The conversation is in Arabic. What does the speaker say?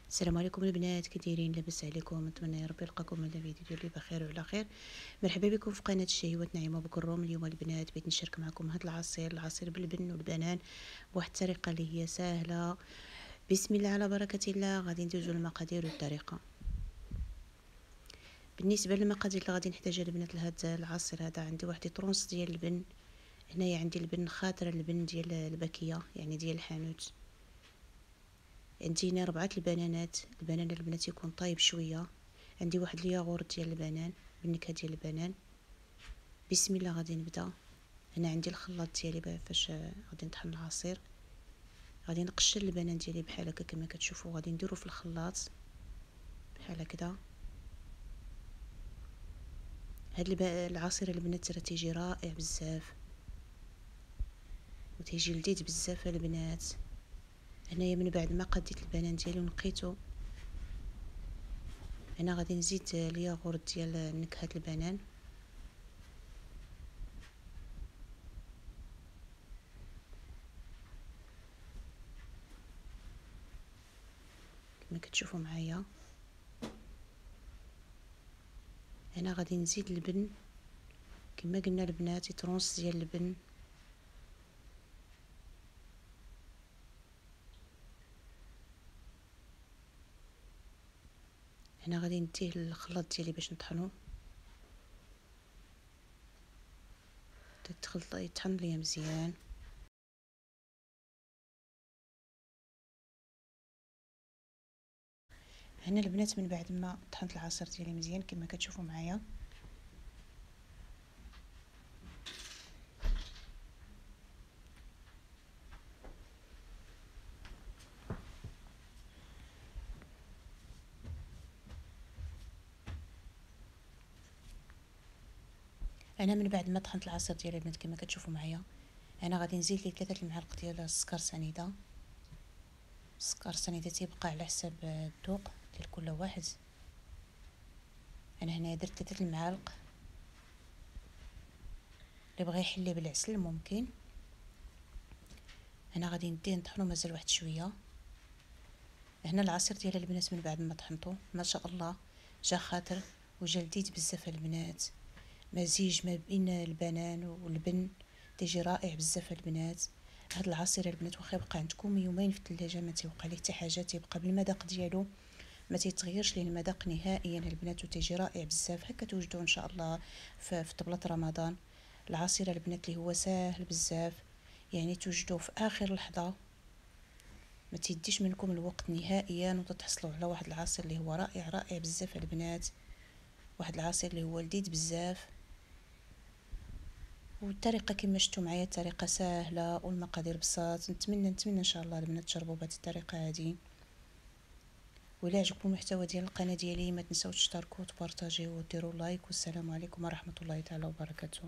السلام عليكم البنات، كي دايرين؟ لاباس عليكم؟ نتمنى يا ربي يلقاكم هذا الفيديو ديالي بخير وعلى خير. مرحبا بكم في قناه الشهيوات نعيمه بكروم. اليوم البنات بغيت نشارك معكم هذا العصير باللبن والبنان بواحد الطريقه اللي هي سهله. بسم الله على بركه الله. غادي ندوزو المقادير والطريقه. بالنسبه للمقادير اللي غادي نحتاجها البنات لهذا العصير هذا، عندي واحد طرونس ديال اللبن. هنايا عندي اللبن خاطر، اللبن ديال الباكيه يعني ديال الحانوت. عندي هنا 4 البنانات. البنان البنات يكون طايب شويه. عندي واحد الياغورت ديال البنان بالنكهه ديال البنان. بسم الله غادي نبدا. هنا عندي الخلاط ديالي فاش غادي نطحن العصير. غادي نقشر البنان ديالي بحال هكا كما كتشوفوا. غادي نديرو في الخلاط بحال هكذا. هاد العصير البنات راه تيجي رائع بزاف وتيجي لذيذ بزاف البنات. هنايا من بعد ما قديت البنان ديالي ونقيتو، هنا غادي نزيد الياغورت ديال نكهه البنان. كما كتشوفوا معايا. هنا غادي نزيد اللبن كما قلنا البنات، طرونس ديال اللبن. هنا غادي نديه للخلاط ديالي باش نطحنو. تخلط يطحن ليا مزيان. هنا البنات من بعد ما طحنت العصير ديالي مزيان كما كتشوفوا معايا، انا من بعد ما طحنت العصير ديالي البنات كما كتشوفوا معايا، انا غادي نزيد ليه 3 المعالق ديال السكر سنيده. السكر سنيده تيبقى على حساب الذوق ديال كل واحد. انا هنا درت 3 المعالق. اللي بغى يحلي بالعسل ممكن. انا غادي نديه نطحنو مازال واحد شويه. هنا العصير ديال البنات من بعد ما طحنته ما شاء الله جا خاطر وجا لذيذ بزاف البنات. مزيج ما بين البنان واللبن تيجي رائع بزاف البنات. هاد العصير البنات واخا يبقى عندكم يومين في الثلاجه ما تيوقع ليه حتى حاجه، تيبقى بالمذاق ديالو، ما تيتغيرش ليه المذاق نهائيا البنات، وتيجي رائع بزاف. هكا توجدوه ان شاء الله في طبله رمضان. العصير البنات اللي هو ساهل بزاف، يعني توجدوه في اخر لحظه، ما تيديش منكم الوقت نهائيا وتتحصلوا على واحد العصير اللي هو رائع رائع بزاف البنات. واحد العصير اللي هو لذيذ بزاف. والطريقه كما شفتوا معايا الطريقه سهله والمقادير بساط. نتمنى ان شاء الله البنات تجربوا بهذه الطريقه هذه. ولا عجبكم المحتوى ديال القناه ديالي ما تنساوش تشتركوا وتبارطاجيو وديروا لايك. والسلام عليكم ورحمه الله تعالى وبركاته.